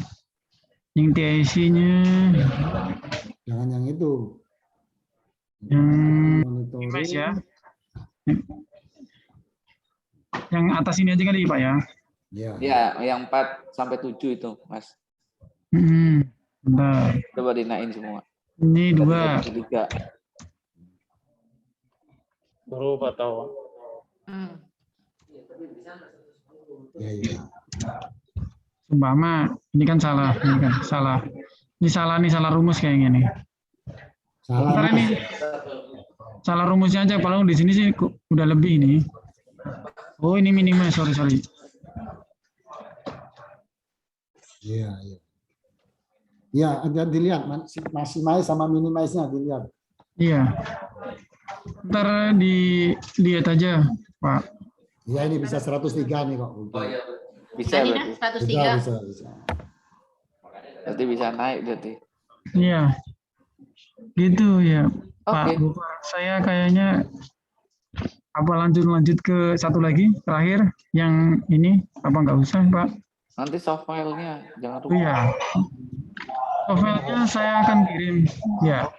Yang TIC-nya. Jangan yang itu. Yang monitoring. Mas ya. Yang atas ini aja kali Pak ya. Ya. Ya, yang 4 sampai 7 itu, Mas. Bentar. Coba dinain semua. Ini 2. 3. Guru atau Ya, ya. Sumpama, ini kan salah, ini kan salah. Ini salah nih, salah rumus kayaknya nih. Salah. Bentar ini salah rumusnya aja, kalau di sini sih udah lebih ini. Oh, ini minimal, sorry. Iya, iya. Ya, ada dilihat maksimal sama minimalisnya dilihat. Iya. Ntar dilihat aja, Pak. Ya, ini bisa 103 nih kok. Bisa Tadi berarti. kan 103. Bisa. Berarti bisa naik berarti. Iya. Gitu ya, Pak. Oke. Saya kayaknya apa lanjut ke satu lagi terakhir yang ini apa nggak usah, Pak? Nanti soft file-nya jangan lupa. Iya. Software-nya saya akan kirim. Ya.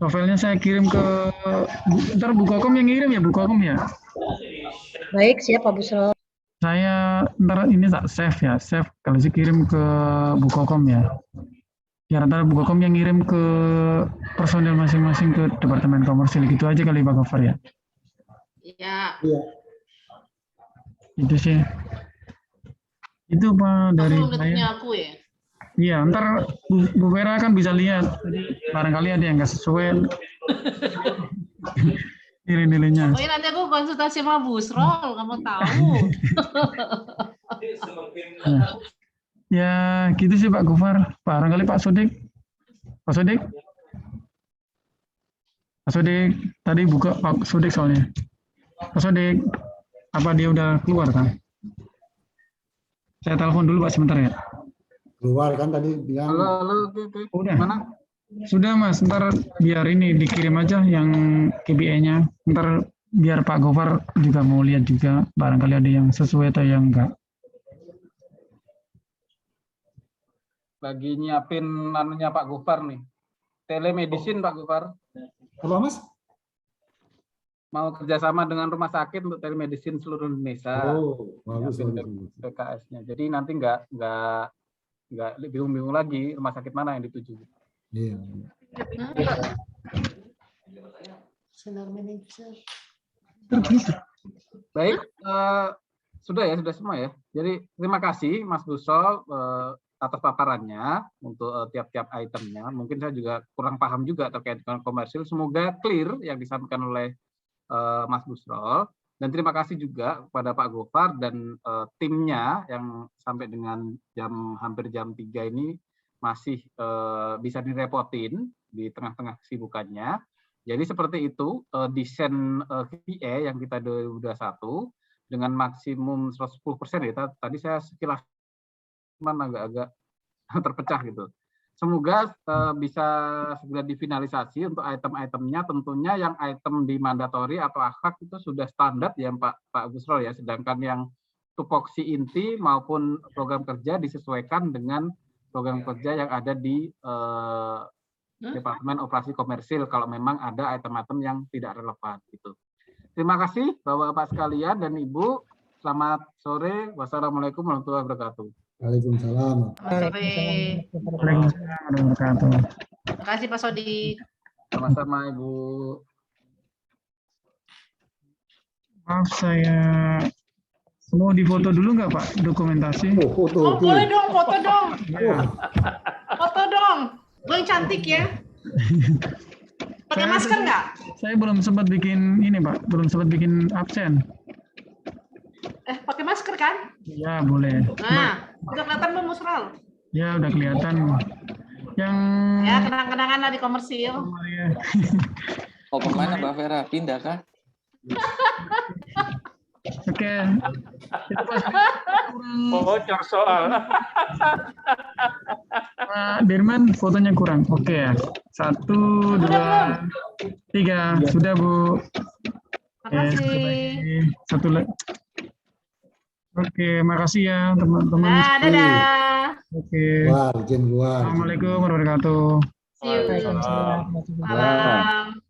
Software-nya saya kirim ke ntar Bu Kokom yang ngirim ya, Bu Kokom ya. Baik, siap Pak Busro. Saya ntar ini tak save ya, save kalau saya kirim ke Bu Kokom ya. Ya ntar Bu Kokom yang ngirim ke personil masing-masing ke Departemen Komersil gitu aja kali Pak Gofar ya. Iya. Iya. Itu sih. Itu Pak dari Aku belum saya. punya aku ya. Iya, ntar Bu Vera kan bisa lihat. Barangkali ada yang nggak sesuai nilai-nilainya. Pokoknya nanti aku konsultasi sama Busrol, kamu tahu. Ya, gitu sih Pak Gofar. Barangkali Pak Sodik. Pak Sodik tadi buka Pak Sodik soalnya. Pak Sodik, apa dia udah keluar kan? Saya telepon dulu Pak sebentar ya. Keluar kan tadi bilang. Halo, Udah. mana? Sudah Mas, ntar biar ini dikirim aja yang KPI-nya. Ntar biar Pak Gofar juga mau lihat juga, barangkali ada yang sesuai atau yang enggak. Lagi nyiapin anunya Pak Gofar nih. Telemedicine Pak Gofar. Apa Mas? Mau kerjasama dengan rumah sakit untuk telemedicine seluruh Indonesia. Oh, bagus. PKS-nya. Jadi nanti nggak bingung-bingung lagi rumah sakit mana yang dituju. Iya. Baik, sudah semua ya. Jadi terima kasih Mas Busro atas paparannya untuk tiap-tiap itemnya. Mungkin saya juga kurang paham juga terkait dengan komersil. Semoga clear yang disampaikan oleh Mas Busro. Dan terima kasih juga kepada Pak Gofar dan timnya yang sampai dengan hampir jam 3 ini masih bisa direpotin di tengah-tengah kesibukannya. Jadi seperti itu desain KPI yang kita 2021 dengan maksimum 110% ya. Tadi saya sekilas agak-agak terpecah gitu. Semoga bisa segera difinalisasi untuk item-itemnya. Tentunya yang item di mandatori atau akhlak itu sudah standar ya Pak Busro ya. Sedangkan yang tupoksi inti maupun program kerja disesuaikan dengan program kerja yang ada di Departemen Operasi Komersil kalau memang ada item-item yang tidak relevan gitu. Terima kasih Bapak-Bapak sekalian dan Ibu. Selamat sore. Wassalamualaikum warahmatullahi wabarakatuh. Waalaikumsalam. Waalaikumsalam warahmatullahi wabarakatuh. Terima kasih Pak Sodik. Sama-sama Ibu. Maaf saya Mau difoto dulu nggak Pak dokumentasi? Oh, foto. Oh, boleh dong, foto dong. Ya. Foto dong. Gue yang cantik ya. Pakai masker nggak? Saya belum sempat bikin ini Pak, belum sempat bikin absen. Pakai masker kan? Ya boleh. Nah, udah kelihatan belum Musral? Ya udah kelihatan. Yang Ya, kenang-kenangan lah di komersil. ya. Mau kemana Mbak Vera? Pindah kah? Oke. Itu Pak. Bocor soal. Pak Dirman fotonya kurang. Oke ya. 1, 2, 3. Sudah Bu. Makasih. Satu lagi. Oke, makasih ya teman-teman. Nah, dadah. Oke. Keluar, izin keluar. Assalamualaikum warahmatullahi wabarakatuh. See you. Waalaikumsalam warahmatullahi wabarakatuh. Malam.